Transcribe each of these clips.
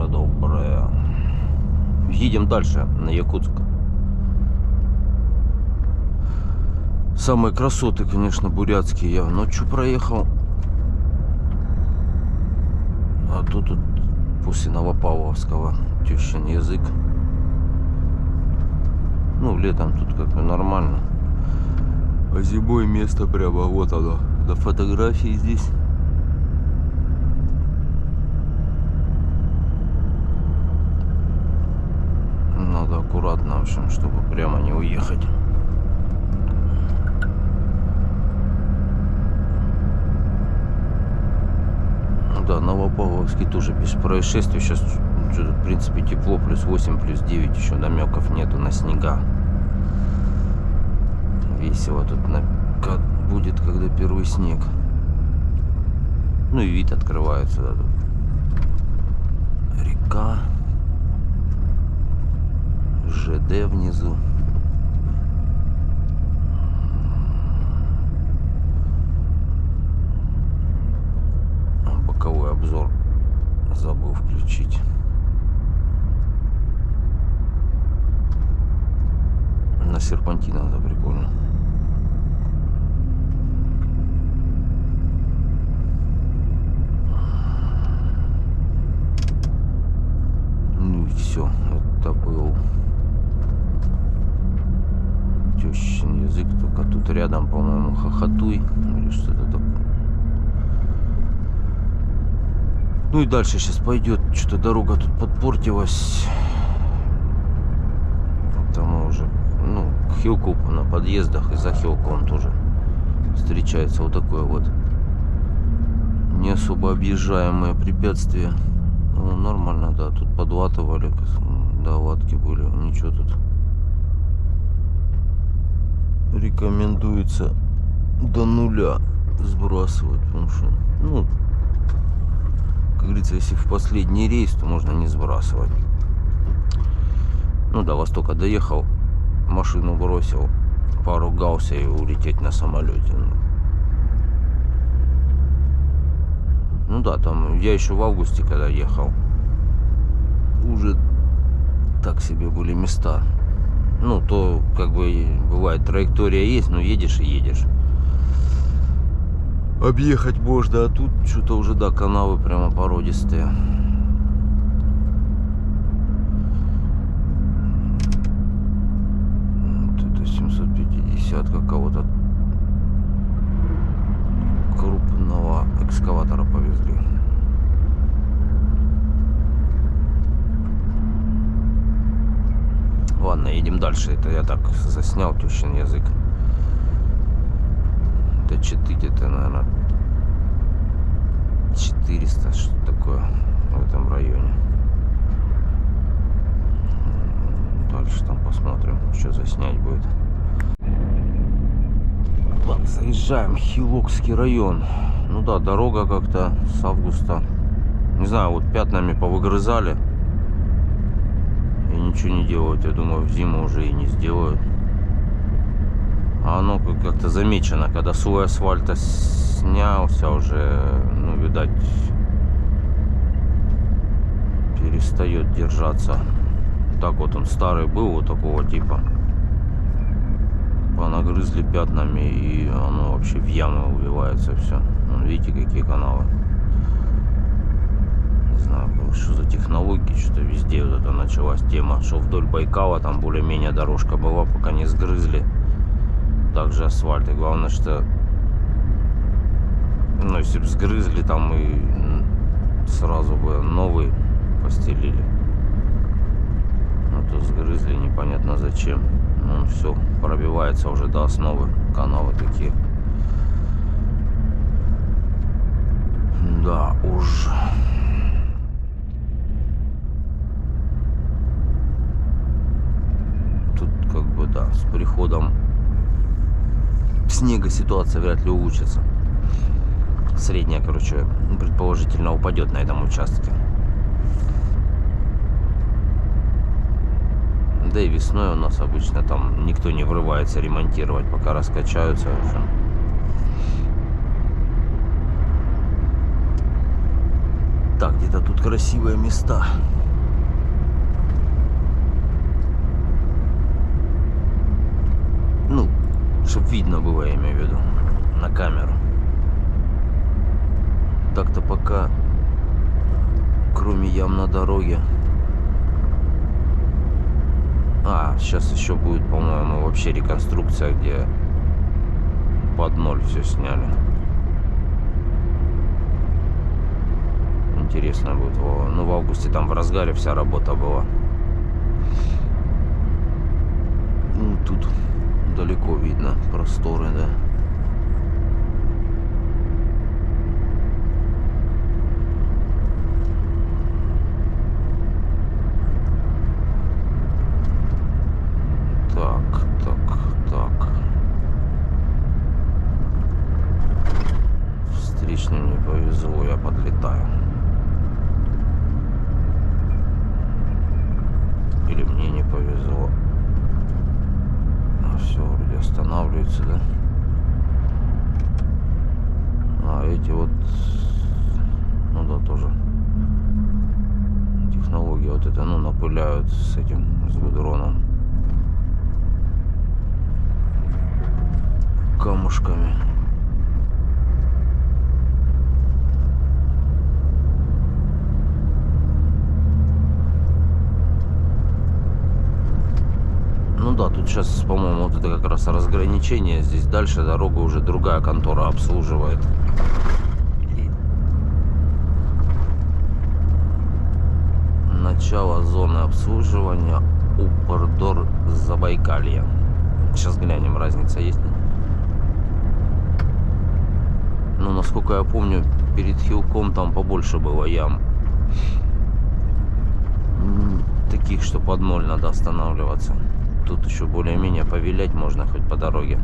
доброе. Едем дальше, на Якутск. Самые красоты, конечно, бурятские. Я ночью проехал. А тут после Новопавловского тещин язык. Ну, летом тут как бы нормально. А зимой место прямо вот оно. На фотографии здесь. Надо аккуратно, в общем, чтобы прямо не уехать. Да, Новопавловский тоже без происшествий. Сейчас, в принципе, тепло, плюс 8, плюс 9. Еще намеков нету на снега. Весело тут как будет, когда первый снег. Ну и вид открывается. Да, тут река. ЖД внизу. Боковой обзор забыл включить. На серпантинах, это прикольно. Ну и все, это был тещин язык, только тут рядом, по-моему, Хохотуй или что-то такое. Ну и дальше сейчас пойдет, что-то дорога тут подпортилась. Там уже, ну, к Хилку на подъездах и за Хилком тоже встречается вот такое вот не особо объезжаемое препятствие. Ну, нормально, да, тут подватывали, да, латки были, ничего тут. Рекомендуется до нуля сбрасывать, потому что, ну, как говорится, если в последний рейс, то можно не сбрасывать. Ну, до Востока доехал, машину бросил, поругался и улететь на самолете. Ну да, там я еще в августе, когда ехал, уже так себе были места. Ну, то, как бы, бывает, траектория есть, но едешь и едешь. Объехать можно, а тут что-то уже, да, канавы прямо породистые. Вот это 750 какого-то крупного экскаватора повезли. Ладно, едем дальше. Это я так заснял тещин язык. Это где-то, наверное, 400, что такое в этом районе. Дальше там посмотрим, что заснять будет. Так, заезжаем в Хилокский район. Ну да, дорога как-то с августа, не знаю, вот пятнами повыгрызали. И ничего не делают, я думаю, в зиму уже и не сделают. А оно как-то замечено, когда слой асфальта снялся уже, ну, видать, перестает держаться. Так вот он старый был, вот такого типа. Понагрызли пятнами, и оно вообще в ямы убивается все. Видите, какие каналы. Не знаю, что за технологии, что-то везде вот это началась тема, что вдоль Байкала там более-менее дорожка была, пока не сгрызли также асфальт. И главное, что, ну, если бы сгрызли там и сразу бы новый постелили, а то сгрызли непонятно зачем. Ну, все пробивается уже до основы, каналы такие. Да уж. Тут как бы, да, с приходом снега ситуация вряд ли улучшится. Средняя, короче, предположительно упадет на этом участке. Да и весной у нас обычно там никто не врывается ремонтировать, пока раскачаются уже. Так, где-то тут красивые места. Ну, чтоб видно было, я имею в виду, на камеру. Так-то пока, кроме ям на дороге. А, сейчас еще будет, по-моему, вообще реконструкция, где под ноль все сняли. Интересно будет. Ну, в августе там в разгаре вся работа была. Ну, тут далеко видно просторы, да. Так. Встречным не повезло, я подлетаю. Или мне не повезло. А все, вроде останавливается, да? А эти вот, ну да, тоже технологии вот это, ну, напыляют с этим, с гудроном, камушками. Ну да, тут сейчас, по-моему, вот это как раз разграничение. Здесь дальше дорогу уже другая контора обслуживает. Начало зоны обслуживания Упордор Забайкалья. Сейчас глянем, разница есть. Ну, насколько я помню, перед Хилком там побольше было ям. Таких, что под ноль надо останавливаться. Тут еще более-менее повилять можно хоть по дороге.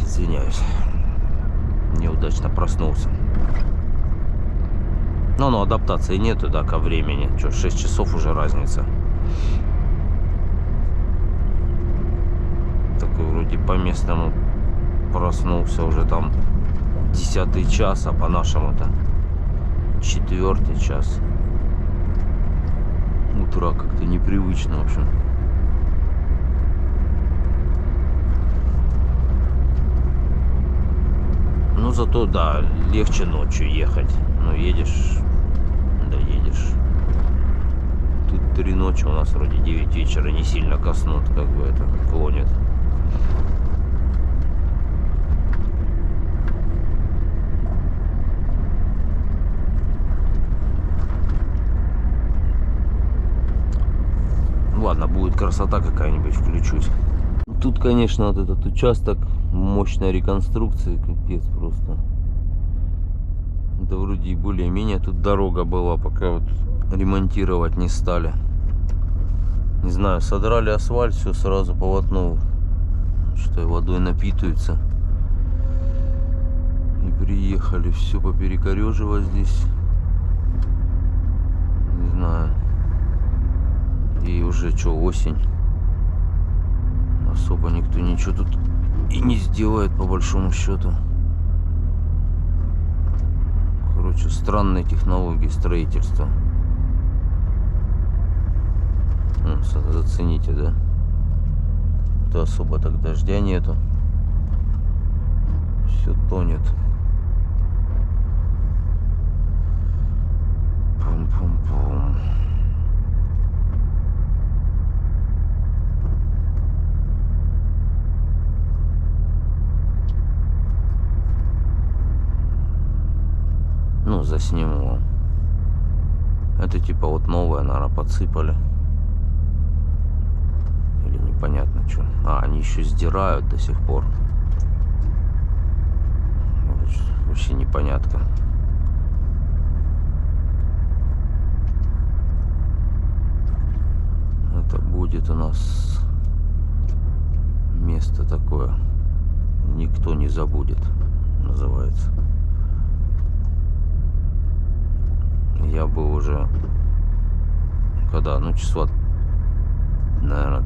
Извиняюсь. Неудачно проснулся. Но адаптации нету, да, ко времени. Что, 6 часов уже разница. Такой вроде по местному проснулся уже там 10-й час, а по нашему-то 4-й час утра. Как-то непривычно, в общем. Ну, зато, да, легче ночью ехать. Ну, едешь, да едешь. Тут 3 ночи, у нас вроде 9 вечера, не сильно ко сну, как бы это клонит. Ладно, будет красота какая-нибудь, включусь. Тут, конечно, вот этот участок мощной реконструкции, капец просто. Да вроде и более-менее тут дорога была, пока вот ремонтировать не стали. Не знаю, содрали асфальт, все сразу полотно, что водой напитывается. И приехали, все поперекореживать здесь. Не знаю. И уже что, осень. Особо никто ничего тут и не сделает, по большому счету. Короче, странные технологии строительства. Зацените, да? То особо так дождя нету. Все тонет. Пум-пум-пум. Ну, засниму. Это типа вот новое, наверное, подсыпали. Или непонятно что. А, они еще сдирают до сих пор. Вообще непонятно. Это будет у нас место такое. Никто не забудет, называется. Я был уже, когда, ну, числа, наверное,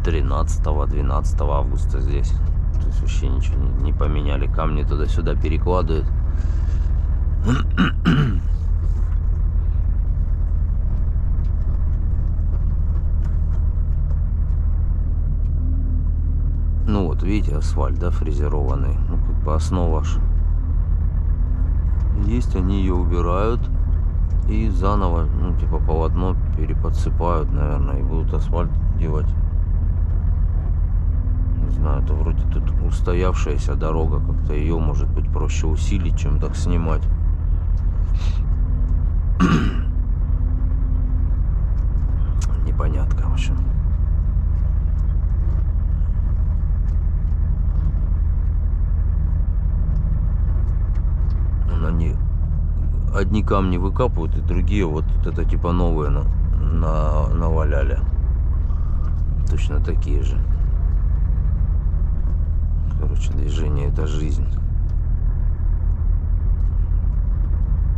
13-12 августа здесь. То есть вообще ничего не поменяли. Камни туда-сюда перекладывают. Ну вот, видите, асфальт, да, фрезерованный. Ну, как бы основа ж есть, они ее убирают. И заново, ну, типа полотно переподсыпают, наверное, и будут асфальт делать. Не знаю, это вроде тут устоявшаяся дорога, как-то ее, может быть, проще усилить, чем так снимать. Непонятно, в общем. Они одни камни выкапывают, и другие вот это типа новые наваляли. Точно такие же. Короче, движение это жизнь.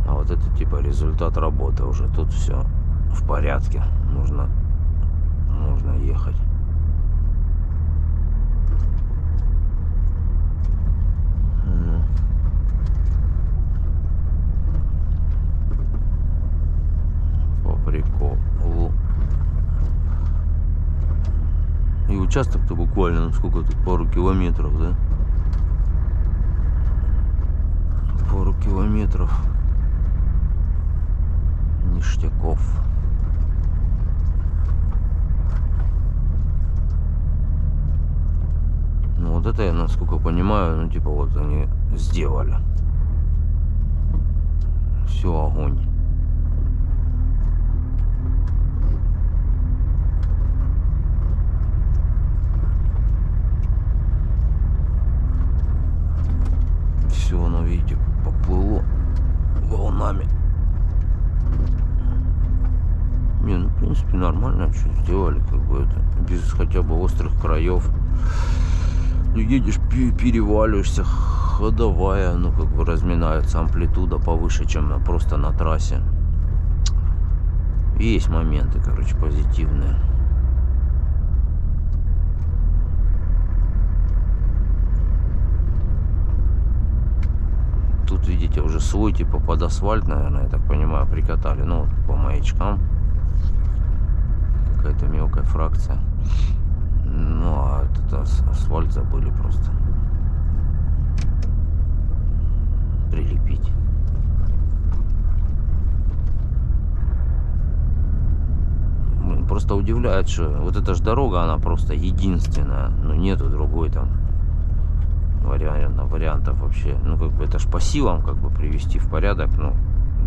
А вот это типа результат работы уже. Тут все в порядке. Можно ехать. По приколу. И участок-то буквально, ну сколько тут, пару километров, да? Пару километров. Ништяков. Ну вот это я, насколько понимаю, ну типа вот они сделали. Все, огонь. Все, оно, видите, поплыло волнами. Не, ну в принципе нормально, что сделали, как бы это, без хотя бы острых краев. Ну едешь, переваливаешься, ходовая, ну как бы разминается, амплитуда повыше, чем просто на трассе. Есть моменты, короче, позитивные. Тут, видите, уже свой типа под асфальт, наверное, я так понимаю, прикатали. Ну, вот по маячкам. Какая-то мелкая фракция. Ну, а этот асфальт забыли просто прилепить. Просто удивляет, что вот эта же дорога, она просто единственная. Ну, нету другой там вариантов вообще. Ну, как бы это ж по силам как бы привести в порядок, ну,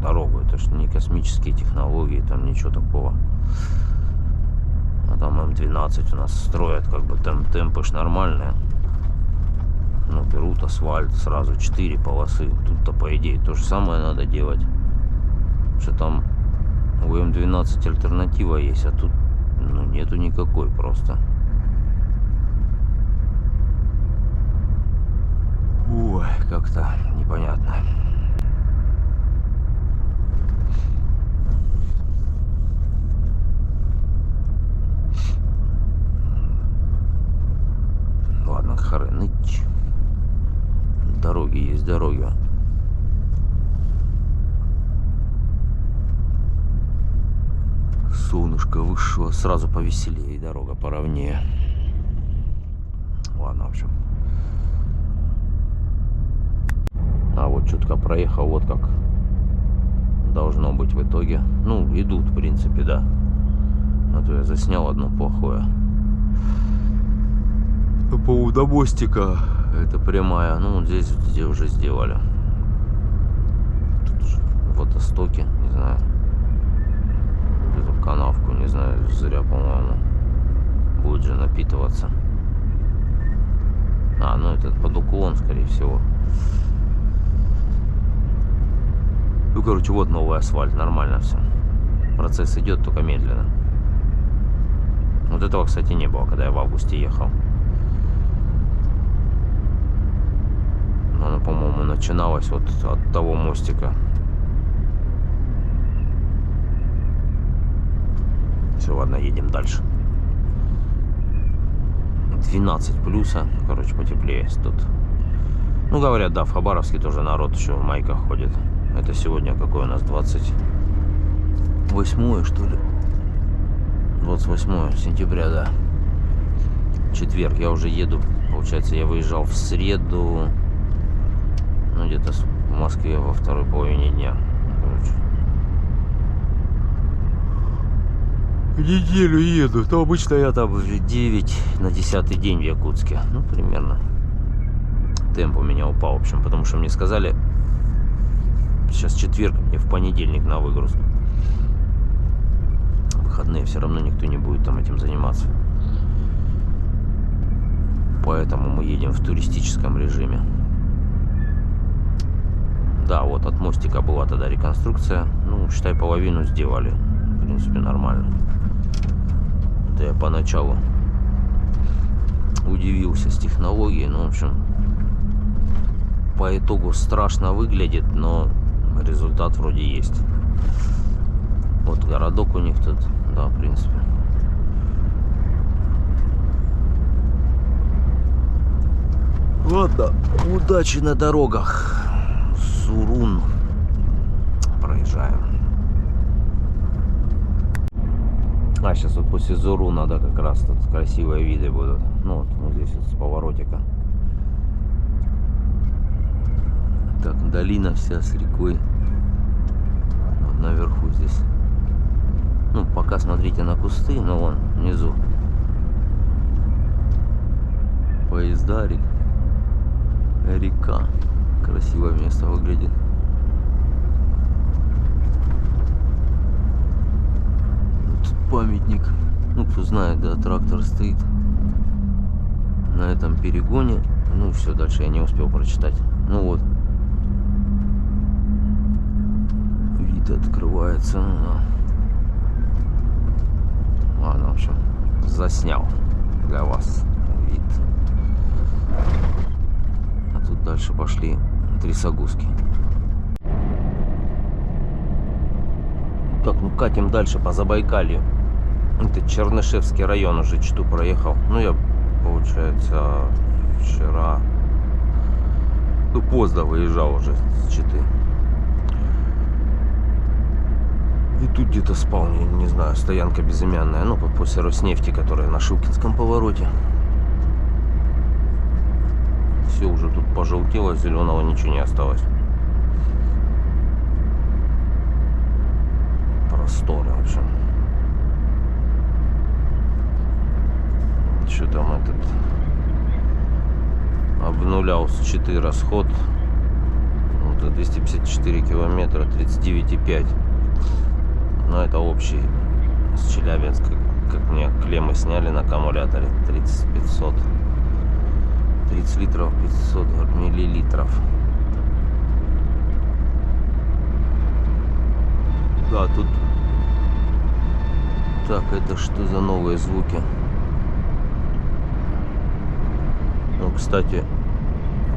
дорогу. Это ж не космические технологии, там ничего такого. А там М12 у нас строят, как бы там темпы ж нормальные. Ну, берут асфальт, сразу 4 полосы. Тут-то, по идее, то же самое надо делать. Что там у М12 альтернатива есть, а тут, ну, нету никакой просто. Ой, как-то непонятно. Ладно, хреныть. Дороги есть дороги. Солнышко вышло, сразу повеселее, и дорога поровнее. Ладно, в общем. А вот чутка проехал, вот как должно быть в итоге. Ну, идут, в принципе, да. А то я заснял одно плохое. По поводу мостика, это прямая. Ну, вот здесь уже сделали. Тут уже водостоки, не знаю. Эту канавку, не знаю, зря, по-моему, будет же напитываться. А, ну этот под уклон, скорее всего. Ну, короче, вот новый асфальт, нормально все. Процесс идет, только медленно. Вот этого, кстати, не было, когда я в августе ехал. Оно, по-моему, начиналось вот от того мостика. Все, ладно, едем дальше. 12 плюса. Короче, потеплее тут. Ну, говорят, да, в Хабаровске тоже народ еще в майках ходит. Это сегодня какой у нас? 28 что ли? 28 сентября, да. Четверг. Я уже еду. Получается, я выезжал в среду. Ну, где-то в Москве во второй половине дня. Короче. Неделю еду. То обычно я там уже 9 на 10-й день в Якутске. Ну, примерно. Темп у меня упал, в общем, потому что мне сказали, сейчас четверг, мне в понедельник на выгрузку. Выходные все равно никто не будет там этим заниматься. Поэтому мы едем в туристическом режиме. Да, вот от мостика была тогда реконструкция. Ну, считай, половину сделали. В принципе, нормально. Это я поначалу удивился с технологией. Ну, в общем, по итогу страшно выглядит, но результат вроде есть. Вот городок у них тут, да, в принципе. Ладно, удачи на дорогах. Зурун. Проезжаем. А, сейчас вот после Зуруна, да, как раз тут красивые виды будут. Ну, вот здесь вот с поворотика. Так, долина вся с рекой. Вот наверху здесь. Ну, пока смотрите на кусты, но вон внизу. Поезда, река. Красивое место выглядит. Тут памятник. Ну, кто знает, да, трактор стоит на этом перегоне. Ну, все, дальше я не успел прочитать. Ну вот. Вид открывается. Ладно, в общем, заснял для вас вид. А тут дальше пошли Трясогузки. Так, ну катим дальше по Забайкалью. Это Чернышевский район, уже Читу проехал. Ну, я, получается, вчера, ну, поздно выезжал уже с Читы. И тут где-то спал, не знаю, стоянка безымянная. Ну, после Роснефти, которая на Шилкинском повороте. Все уже тут пожелтело, зеленого ничего не осталось. Просторы, в общем. Что там этот обнулял с 4 расход. Вот 254 километра, 39,5. Но это общий с Челябинска, как мне клеммы сняли на аккумуляторе. 30 литров, 500 миллилитров. Да, тут... Так, это что за новые звуки? Ну, кстати,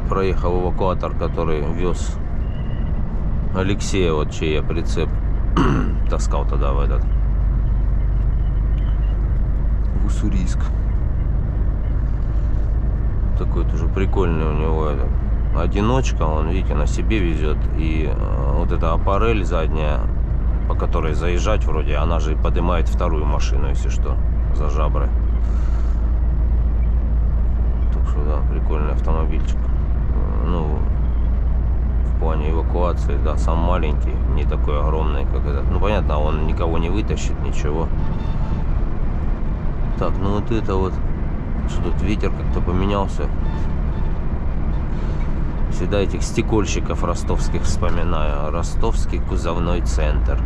проехал эвакуатор, который вез Алексея, вот чей я прицеп таскал тогда в этот... в Уссурийск. Такой тоже прикольный у него этот одиночка, он, видите, на себе везет. И вот эта аппарель задняя, по которой заезжать вроде, она же поднимает вторую машину, если что, за жабры. Так что да, прикольный автомобильчик. Ну, в плане эвакуации, да, сам маленький, не такой огромный, как этот. Ну, понятно, он никого не вытащит, ничего. Так, ну вот это вот. Что тут ветер как-то поменялся. Всегда этих стекольщиков ростовских вспоминаю. Ростовский кузовной центр.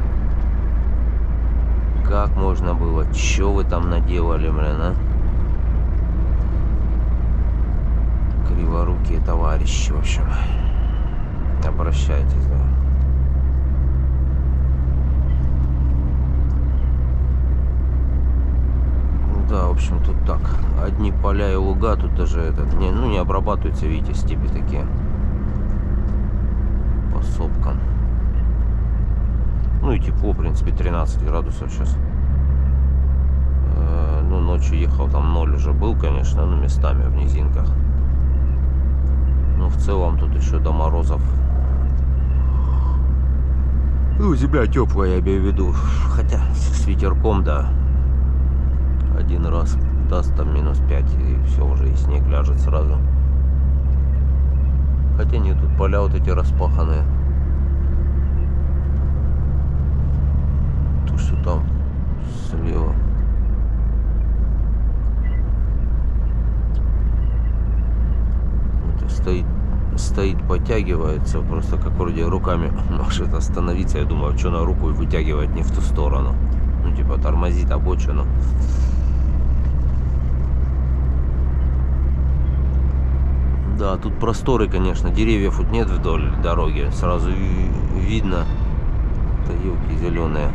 Как можно было? Че вы там наделали, блин, а? Криворукие товарищи, в общем. Обращайтесь, да. Да, в общем, тут так. Одни поля и луга, тут даже этот, не обрабатываются, видите, степи такие. По сопкам. Ну и тепло, в принципе, 13 градусов сейчас. Ну, ночью ехал, там 0 уже был, конечно, но местами в низинках. Но в целом тут еще до морозов. Ну, земля теплая, я имею в виду. Хотя с ветерком, да. Один раз даст там -5, и все, уже и снег ляжет сразу. Хотя нет, тут поля вот эти распаханные. То, что там слева. Это стоит, подтягивается, просто как вроде руками может остановиться. Я думаю, что на руку вытягивает не в ту сторону. Ну, типа тормозит обочину. Да, тут просторы, конечно, деревьев вот нет вдоль дороги. Сразу видно. Это елки зеленые.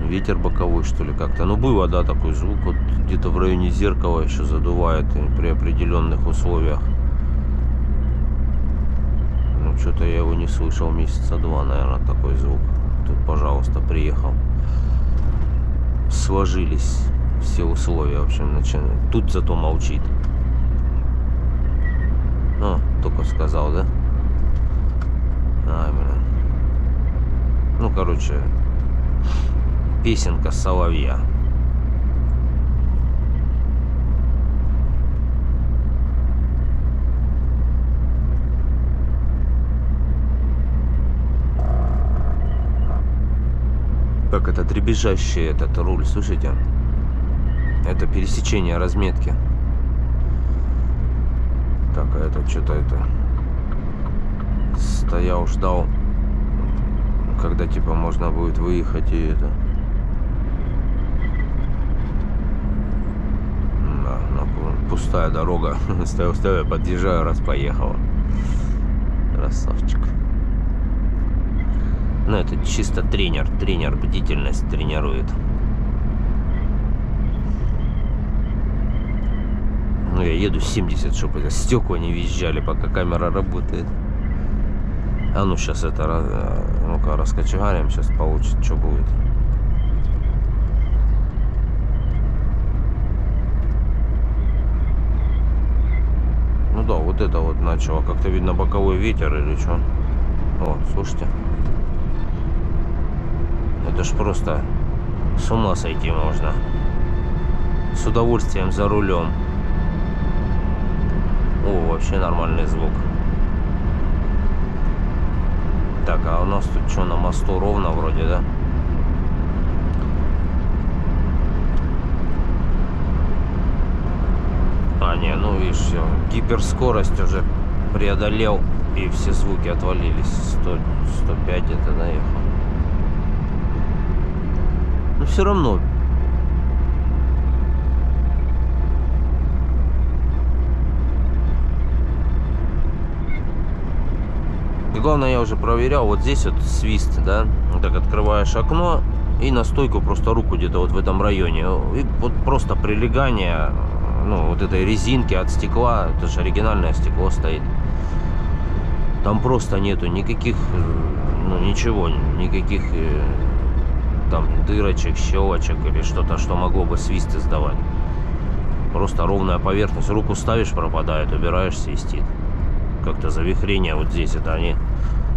Ветер боковой, что ли, как-то. Ну, было, да, такой звук. Вот где-то в районе зеркала еще задувает при определенных условиях. Ну, что-то я его не слышал месяца 2, наверное, такой звук. Тут, пожалуйста, приехал. Сложились все условия, в общем, начинает. Тут зато молчит. О, только сказал, да? Ай, блин. Ну, короче, песенка соловья. Как это дребезжащий этот руль, слышите? Это пересечение разметки. Так, а это что-то это... Стоял, ждал, когда типа можно будет выехать и это... Да, пустая дорога. Стоял, подъезжаю, раз поехала. Красавчик. Ну, это чисто тренер бдительность тренирует. Ну, я еду 70, чтобы стекла не визжали, пока камера работает. А ну, сейчас это... Ну-ка, раскочегарим, сейчас получит, что будет. Ну да, вот это вот начало. Как-то видно боковой ветер или что. О, слушайте. Это ж просто с ума сойти можно. С удовольствием за рулем. О, вообще нормальный звук. Так, а у нас тут что, на мосту ровно вроде, да? А, не, ну видишь, все. Гиперскорость уже преодолел, и все звуки отвалились. 105 это наехал. Но все равно. И главное, я уже проверял, вот здесь вот свист, да, вот так открываешь окно и на стойку просто руку где-то вот в этом районе. И вот просто прилегание, ну, вот этой резинки от стекла, это же оригинальное стекло стоит. Там просто нету никаких, ну, ничего, никаких... там дырочек, щелочек или что-то, что могло бы свист издавать. Просто ровная поверхность. Руку ставишь, пропадает, убираешь, свистит. Как-то завихрение вот здесь. Это они,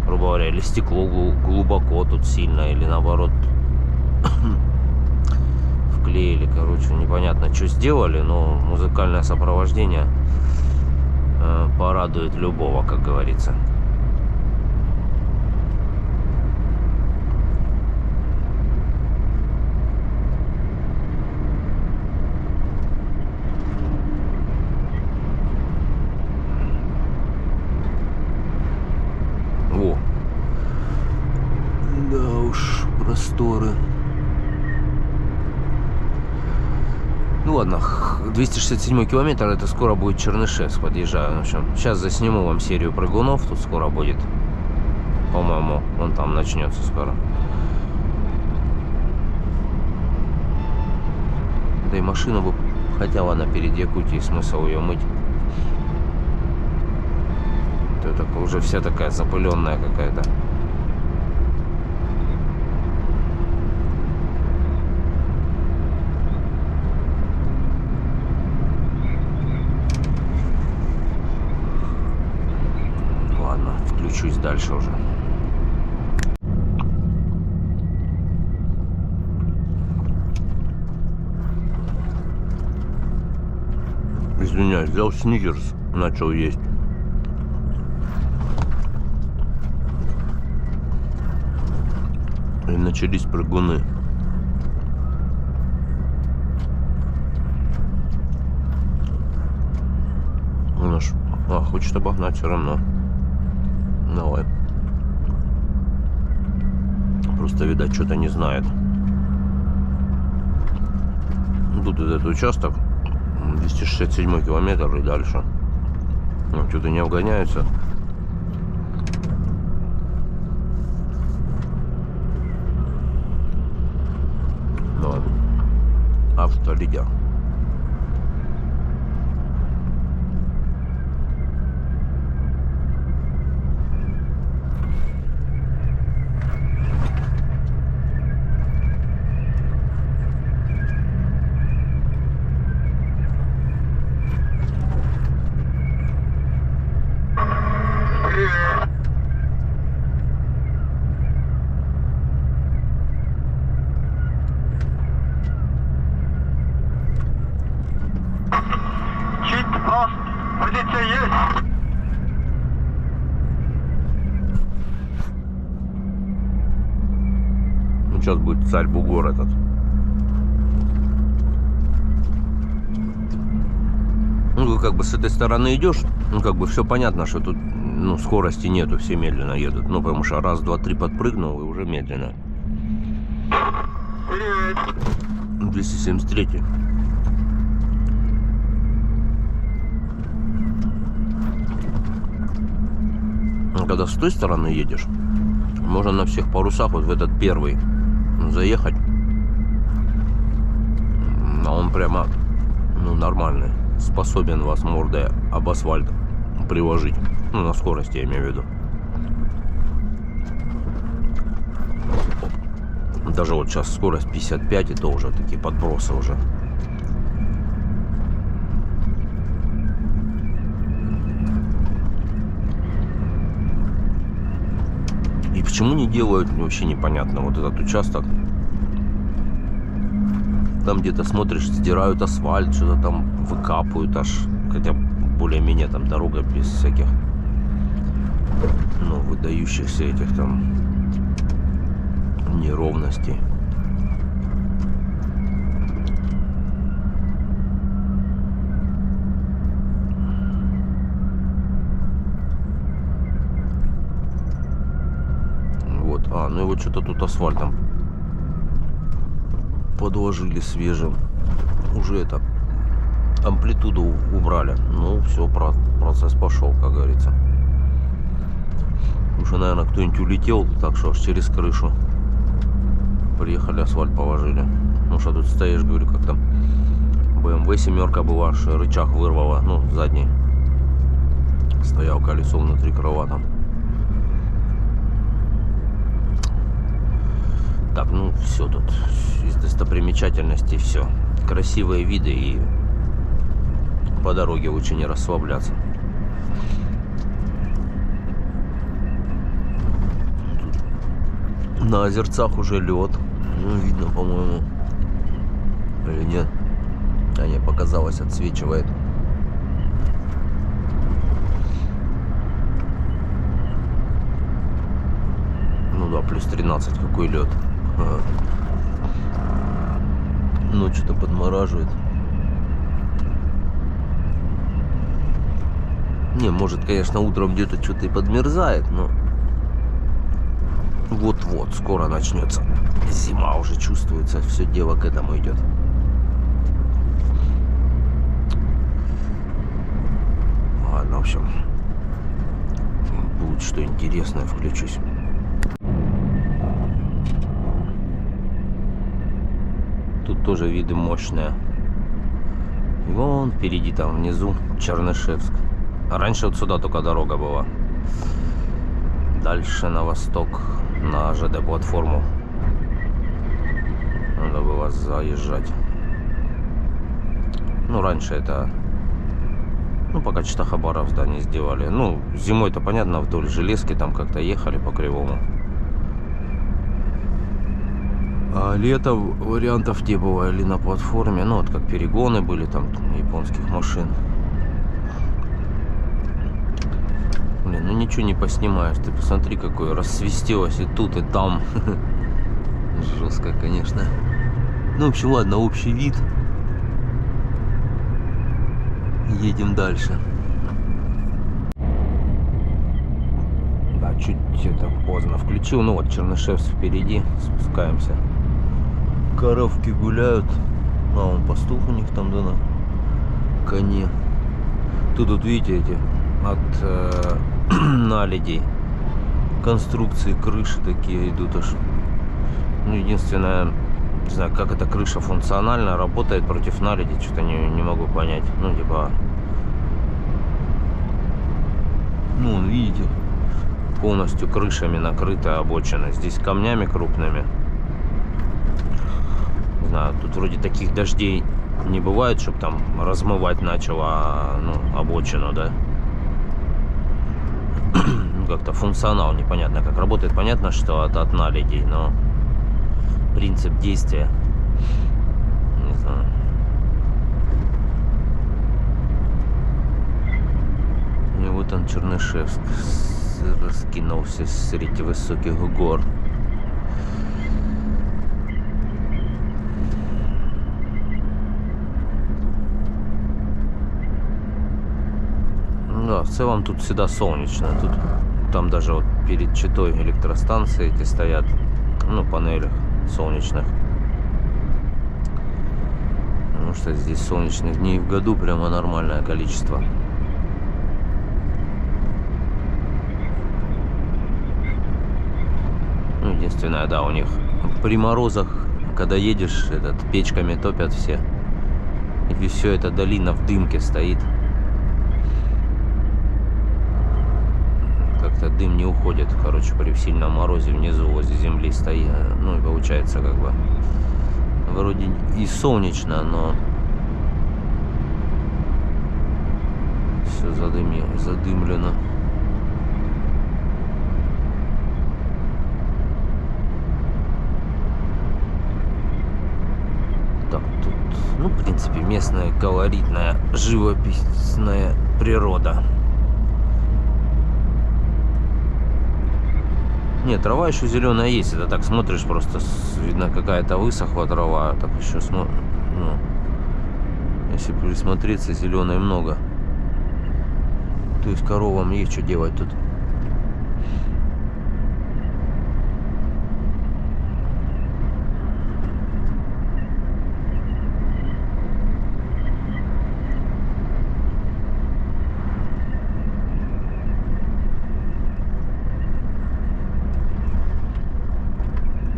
грубо говоря, или стекло глубоко тут сильно, или наоборот вклеили. Короче, непонятно, что сделали, но музыкальное сопровождение порадует любого, как говорится. Просторы. Ну ладно, 267 километр, это скоро будет Чернышевск, подъезжаю. В общем, сейчас засниму вам серию прыгунов, тут скоро будет, по-моему, вон там начнется скоро. Да и машину бы хотела на перед Якутией, смысл ее мыть. Это уже вся такая запыленная какая-то. мчусь дальше уже. Извиняюсь, взял сникерс, начал есть. И начались прыгуны. Хочет обогнать все равно. Давай. Просто, видать, что-то не знает. Тут этот участок 267 километр и дальше. Что-то не обгоняются. Но автолидер. Сейчас будет Царь-Бугор этот. Ну, как бы с этой стороны идешь, ну, как бы все понятно, что тут, ну, скорости нету, все медленно едут. Ну, потому что раз, два, три подпрыгнул, и уже медленно. 273. Когда с той стороны едешь, можно на всех парусах вот в этот первый заехать, а он прямо, ну, нормальный, способен вас мордой об асфальт приложить, ну, на скорости, я имею в виду. Даже вот сейчас скорость 55, это уже такие подбросы уже. И почему не делают, вообще непонятно, вот этот участок. Там где-то смотришь, сдирают асфальт, что-то там выкапывают аж. Хотя более-менее там дорога без всяких, ну, выдающихся этих там неровностей. Вот, ну и вот что-то тут асфальтом подложили свежим. Уже это амплитуду убрали. Ну все, процесс пошел, как говорится. Уже, наверное, кто-нибудь улетел, так что аж через крышу приехали, асфальт положили. Ну что тут стоишь, говорю, как там BMW семерка была, аж рычаг вырвала, ну, задний. Стоял колесо внутри крыла там. Так, ну все тут из достопримечательностей все. Красивые виды, и по дороге лучше не расслабляться. Тут на озерцах уже лед. Ну, видно, по-моему. Или нет? А не, показалось, отсвечивает. Ну да, плюс 13, какой лед. Ага. Ну, что-то подмораживает. Не, может, конечно, утром где-то что-то и подмерзает, но вот-вот, скоро начнется. Зима уже чувствуется, все дело к этому идет. Ладно, в общем, будет что интересное, включусь. Тут тоже виды мощные. И вон впереди, там внизу, Чернышевск. А раньше вот сюда только дорога была. Дальше на восток, на ЖД-платформу. Надо было заезжать. Ну, раньше это Ну, пока что Хабаровск, да, не сделали. Ну, зимой-то, понятно, вдоль железки там как-то ехали по кривому. А летом вариантов не было или на платформе. Ну, вот как перегоны были там японских машин. Блин, ну ничего не поснимаешь. Ты посмотри, какое рассвистелось и тут, и там. Жестко, конечно. Ну, в общем, ладно, общий вид. Едем дальше. Да, чуть это поздно включил. Ну вот, Чернышевск впереди. Спускаемся. Коровки гуляют. А, вон пастух у них там, да, на коне. Тут видите, эти от наледей конструкции крыши такие идут аж. Ну, единственное, не знаю, как эта крыша функционально работает против наледи, что-то не могу понять. Ну, типа, ну, видите, полностью крышами накрыта обочина. Здесь камнями крупными. Не знаю, тут вроде таких дождей не бывает, чтобы там размывать начало, ну, обочину, да. Ну, как-то функционал непонятно как работает. Понятно, что от наледей, но принцип действия не знаю. И вот он, Чернышевск, раскинулся среди высоких гор. Да, в целом тут всегда солнечно. Тут там даже вот перед Читой электростанции эти стоят, ну, панелях солнечных. Потому что здесь солнечных дней в году прямо нормальное количество. Ну, единственное, да, у них при морозах, когда едешь, печками топят все. И все это долина в дымке стоит. Как-то дым не уходит, короче, при сильном морозе внизу возле земли стоит. Ну и получается как бы вроде и солнечно, но все задымлено. Так, тут, ну, в принципе, местная колоритная живописная природа. Нет, трава еще зеленая есть. Это так смотришь, просто видно, какая-то высохла трава. Так еще ну, если присмотреться, зеленой много. То есть коровам есть что делать тут.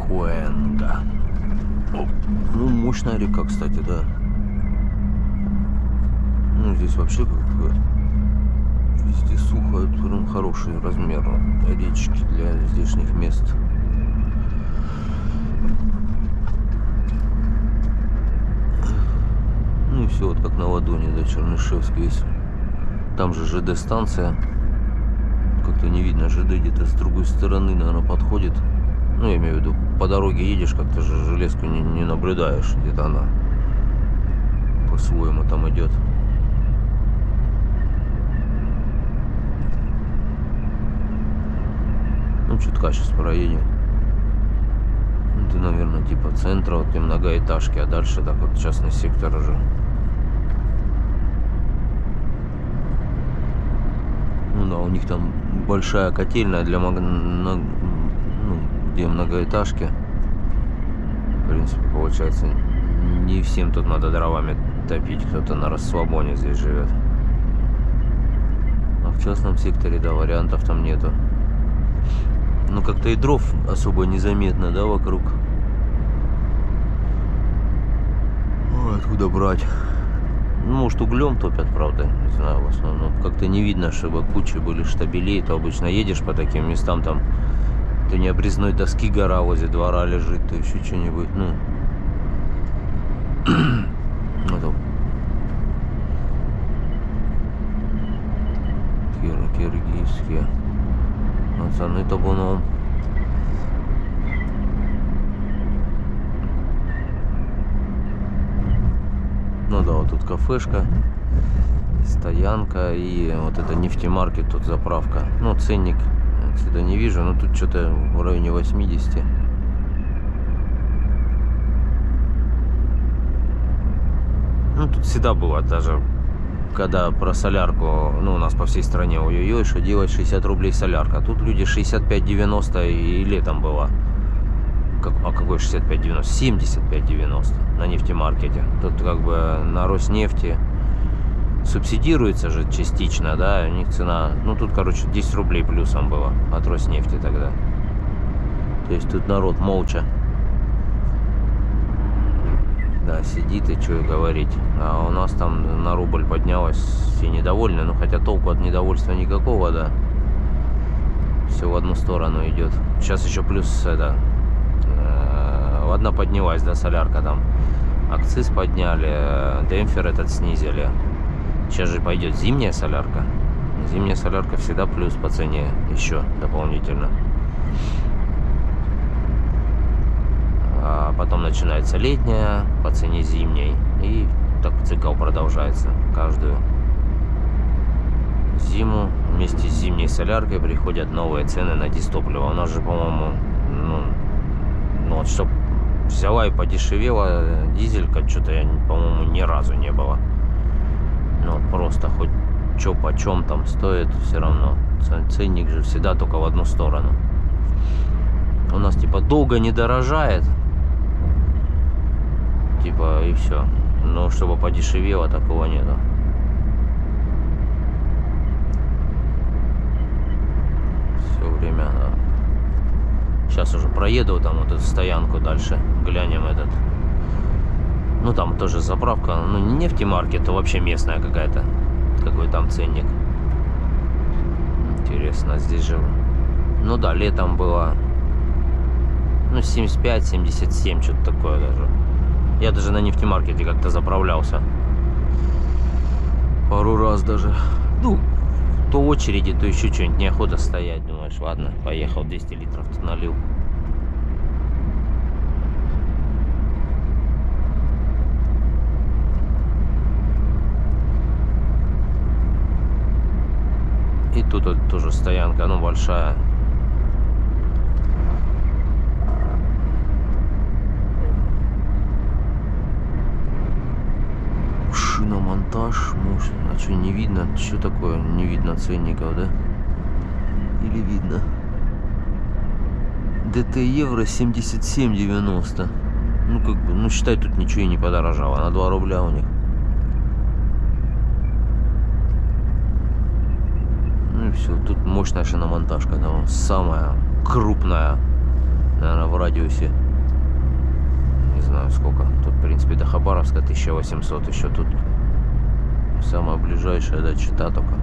Куэнга. Ну, мощная река, кстати, да. Ну, здесь вообще как бы везде сухо. Это прям хороший размер речки для здешних мест. Ну и все вот как на ладони, да, Чернышевск весь. Там же ЖД-станция. Как-то не видно, ЖД где-то с другой стороны, наверное, подходит. Ну, я имею в виду, по дороге едешь, как-то же железку не наблюдаешь, где-то она по-своему там идет. Ну, чутка сейчас проедем. Это, наверное, типа центра, вот и многоэтажки, а дальше так вот частный сектор уже. Ну да, у них там большая котельная для где многоэтажки. В принципе, получается, не всем тут надо дровами топить, кто-то на расслабоне здесь живет. А в частном секторе, да, вариантов там нету. Ну, как-то и дров особо незаметно, да, вокруг. Ой, откуда брать? Ну, может, углем топят, правда, не знаю, в основном. Как-то не видно, чтобы кучи были штабелей. То обычно едешь по таким местам, там то не обрезной доски гора возле двора лежит, то еще что-нибудь, ну. да, вот тут кафешка, стоянка и вот это нефтемаркет, тут заправка. Ну, ценник отсюда не вижу, но тут что-то в районе 80. Ну, тут всегда было, даже когда про солярку, ну, у нас по всей стране, ой-ой-ой, что делать, 60 рублей солярка. Тут люди 65-90 и летом было. А какой 65-90? 75-90 на нефтемаркете. Тут как бы на Роснефти субсидируется же частично, да, у них цена, ну, тут, короче, 10 рублей плюсом было от Роснефти тогда. То есть тут народ молча, да, сидит и что и говорить. А у нас там на рубль поднялось, все недовольны, ну, хотя толку от недовольства никакого, да. Все в одну сторону идет. Сейчас еще плюс это, ладно, поднялась, да, солярка там. Акциз подняли, демпфер этот снизили. Сейчас же пойдет зимняя солярка. Зимняя солярка всегда плюс по цене еще дополнительно. А потом начинается летняя по цене зимней. И так цикл продолжается. Каждую зиму вместе с зимней соляркой приходят новые цены на дизтопливо. У нас же, по-моему, ну вот, чтоб взяла и подешевела дизелька, что-то, по-моему, ни разу не было. Ну, просто хоть чё почем там стоит, все равно. Ценник же всегда только в одну сторону. У нас, типа, долго не дорожает. Типа, и все. Но чтобы подешевело, такого нету. Все время, да. Сейчас уже проеду там вот эту стоянку дальше. Глянем этот. Ну, там тоже заправка. Ну, не нефтемаркет, а вообще местная какая-то. Какой там ценник. Интересно, здесь же... Ну да, летом было... Ну, 75-77, что-то такое даже. Я даже на нефтемаркете как-то заправлялся. Пару раз даже. Ну, то очереди, то еще что-нибудь. Неохота стоять. Думаешь, ладно, поехал, 200 литров тут налил. И тут вот тоже стоянка, ну, большая. Шиномонтаж, может, а что, не видно? Что такое? Не видно ценников, да? Или видно? ДТ евро 77,90. Ну, как бы, ну, считай, тут ничего и не подорожало. На 2 рубля у них. Ну и все, тут мощная шиномонтажка, там самая крупная, наверное, в радиусе, не знаю сколько, тут в принципе до Хабаровска 1800, еще тут самая ближайшая, да, Чита только.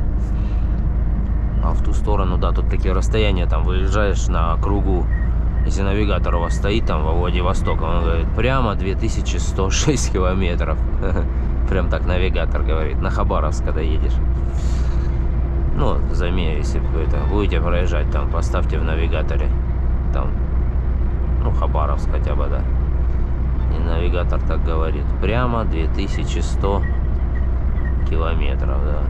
А в ту сторону, да, тут такие расстояния, там выезжаешь на кругу, если навигатор у вас стоит там во Владивосток, он говорит, прямо 2106 километров, прям так навигатор говорит, на Хабаровск, когда едешь. Ну, заметьте, если будете проезжать, там, поставьте в навигаторе, там, ну, Хабаровск хотя бы, да. И навигатор так говорит, прямо 2100 километров, да.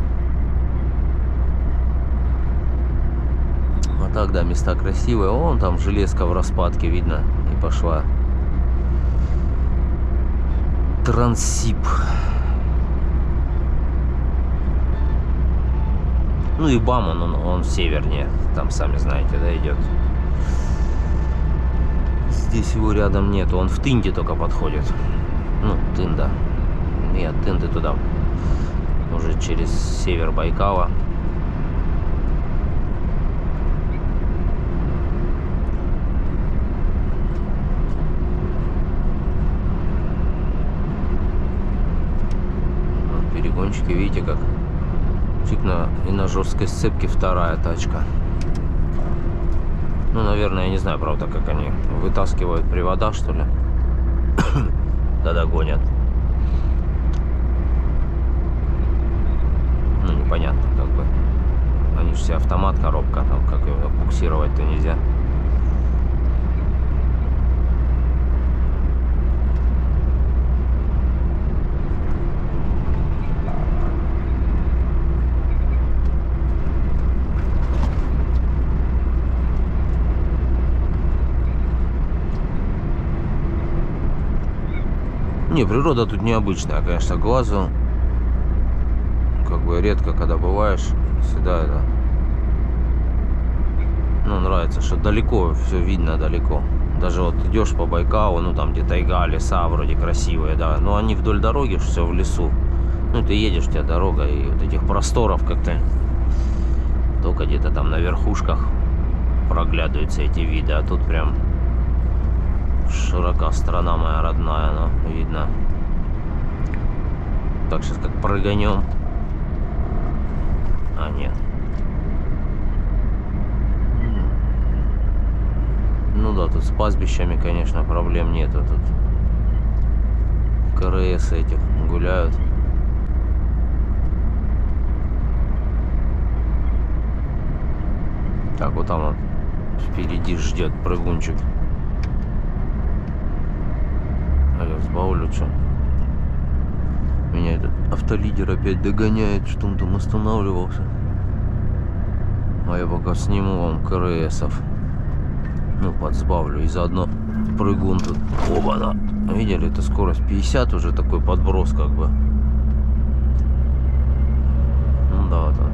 А так, да, места красивые. Вон там железка в распадке видно, и пошла. Транссиб. Ну и БАМ, он севернее, там, сами знаете, да, идет. Здесь его рядом нету, он в Тынде только подходит. Ну, Тында. И от Тынды туда, уже через север Байкала. Вот перегончики, видите, как и на жесткой сцепке вторая тачка. Ну, наверное, я не знаю, правда, как они вытаскивают привода, что ли, когда гонят. Ну, непонятно, как бы. Они же все автомат, коробка, там, как его буксировать-то нельзя. Не, природа тут необычная, конечно, глазу. Как бы редко, когда бываешь, всегда это... Ну, нравится, что далеко, все видно далеко. Даже вот идешь по Байкалу, ну там где тайга, леса вроде красивые, да. Но они вдоль дороги, все в лесу. Ну, ты едешь, у тебя дорога, и вот этих просторов как-то только где-то там на верхушках проглядываются эти виды. А тут прям широка страна моя родная, она видно. Так, сейчас как прыганем. А, нет. Ну да, тут с пастбищами, конечно, проблем нету. Тут КРС этих гуляют. Так, вот там вот впереди ждет прыгунчик. А я сбавлю, что? Меня этот автолидер опять догоняет, что он там останавливался. А я пока сниму вам КРСов. Ну, подсбавлю. И заодно прыгун тут. Оба-на! Видели, это скорость 50 уже, такой подброс как бы. Ну да, да.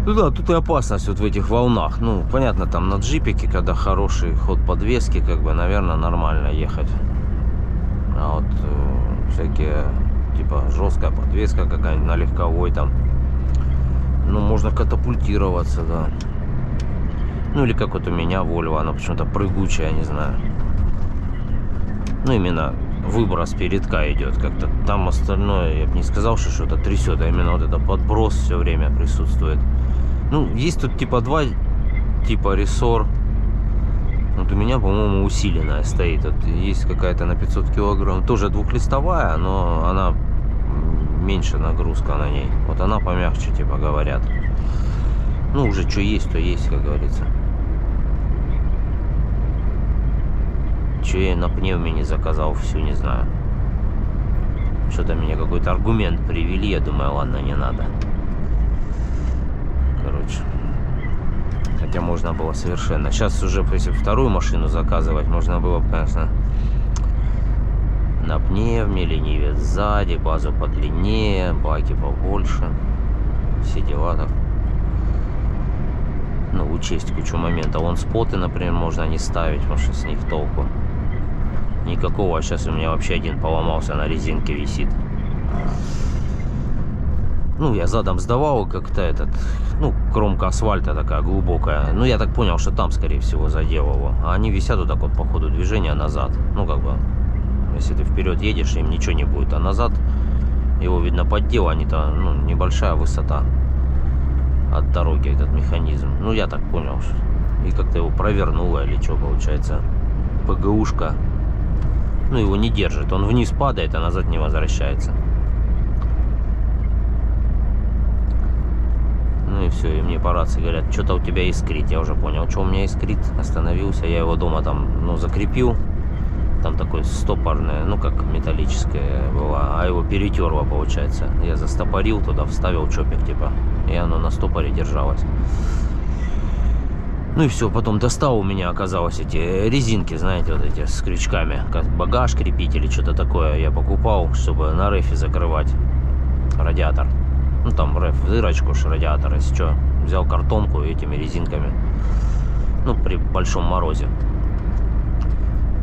Ну да, тут и опасность вот в этих волнах. Ну, понятно, там на джипике, когда хороший ход подвески, как бы, наверное, нормально ехать. А вот всякие, типа, жесткая подвеска какая-нибудь на легковой там. Ну, можно катапультироваться, да. Ну, или как вот у меня Volvo, она почему-то прыгучая, не знаю. Ну, именно выброс передка идет как-то. Там остальное, я бы не сказал, что что-то трясет, а именно вот это подброс все время присутствует. Ну, есть тут типа два типа рессор. Вот у меня, по-моему, усиленная стоит. Вот есть какая-то на 500 килограмм. Тоже двухлистовая, но она меньше нагрузка на ней. Вот она помягче, типа говорят. Ну, уже что есть, то есть, как говорится. Че я на пневме не заказал, всю не знаю. Что-то мне какой-то аргумент привели. Я думаю, ладно, не надо. Короче, хотя можно было совершенно. Сейчас уже, если вторую машину заказывать, можно было бы, конечно, на пневме, ленивец сзади, базу подлиннее, баки побольше, все дела так. Ну, учесть кучу моментов. Вон споты, например, можно не ставить, потому что с них толку никакого. А сейчас у меня вообще один поломался, на резинке висит. Ну, я задом сдавал как-то этот, ну, кромка асфальта такая глубокая. Ну, я так понял, что там, скорее всего, задел его. А они висят вот так вот по ходу движения назад. Ну, как бы, если ты вперед едешь, им ничего не будет. А назад его, видно, поддел, они-то, ну, небольшая высота от дороги, этот механизм. Ну, я так понял. И как-то его провернуло или что, получается. ПГУшка, ну, его не держит. Он вниз падает, а назад не возвращается. Ну и все, и мне по рации говорят, что-то у тебя искрит. Я уже понял, что у меня искрит. Остановился, я его дома там, ну, закрепил. Там такой стопорное, ну, как металлическое было. А его перетерло, получается. Я застопорил туда, вставил чопик, типа. И оно на стопоре держалось. Ну и все, потом достал, у меня оказалось эти резинки, знаете, вот эти с крючками. Как багаж крепить или что-то такое. Я покупал, чтобы на рефе закрывать радиатор. Ну, там реф, дырочку, радиатор, если что. Взял картонку этими резинками. Ну, при большом морозе.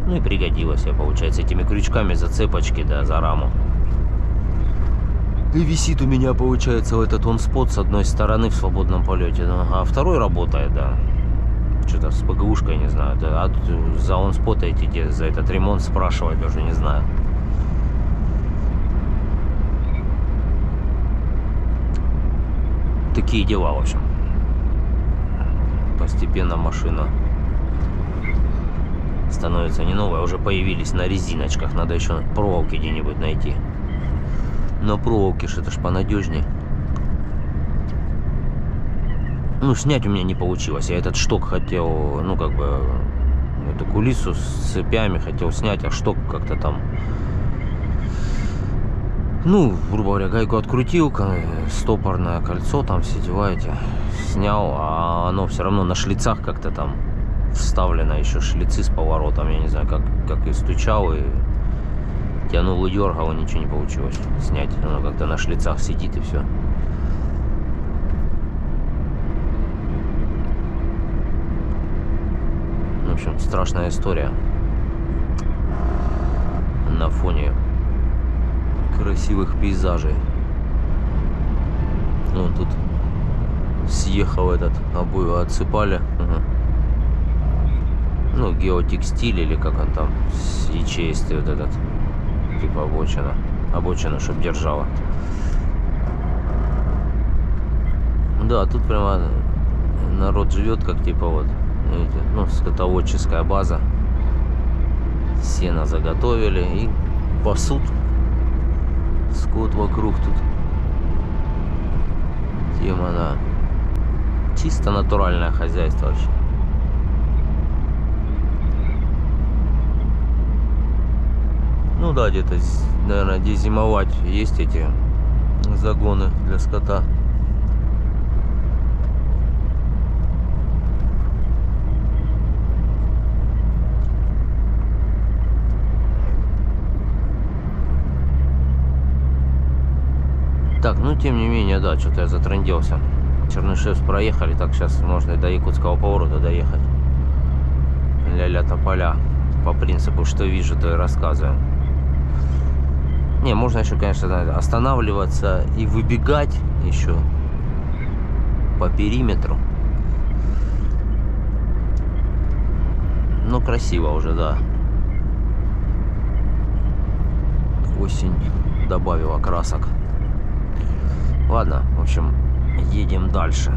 Ну, и пригодилось я, получается, этими крючками зацепочки, да, за раму. И висит у меня, получается, вот этот он-спот с одной стороны в свободном полете. А второй работает, да. Что-то с ПГУшкой, не знаю. Да, а за он-спот эти, за этот ремонт спрашивать даже не знаю. Такие дела, в общем. Постепенно машина становится не новая. Уже появились на резиночках. Надо еще проволоки где-нибудь найти. Но проволоки ж это ж понадежнее. Ну, снять у меня не получилось. Я этот шток хотел, ну, как бы, эту кулису с цепями хотел снять, а шток как-то там, ну, грубо говоря, гайку открутил, стопорное кольцо, там все дела эти снял, а оно все равно на шлицах как-то там вставлено, еще шлицы с поворотом, я не знаю, как и стучал, и тянул и дергал, и ничего не получилось снять. Оно как-то на шлицах сидит и все. В общем, страшная история на фоне красивых пейзажей. Вон тут съехал этот, обои отсыпали. Ага. Ну, геотекстиль или как он там, ячеистый вот этот, типа обочина, чтобы держала. Да, тут прямо народ живет, как типа вот, видите, ну, скотоводческая база. Сено заготовили и пасут скот вокруг тут. Тема, да. Чисто натуральное хозяйство вообще. Ну да, где-то, наверное, где зимовать есть эти загоны для скота. Так, ну тем не менее, да, что-то я затрындился. Чернышевск проехали, так сейчас можно и до Якутского поворота доехать. Ля-ля тополя. По принципу, что вижу, то и рассказываю. Не, можно еще, конечно, останавливаться и выбегать еще по периметру. Ну, красиво уже, да. Осень добавила красок. Ладно, в общем, едем дальше.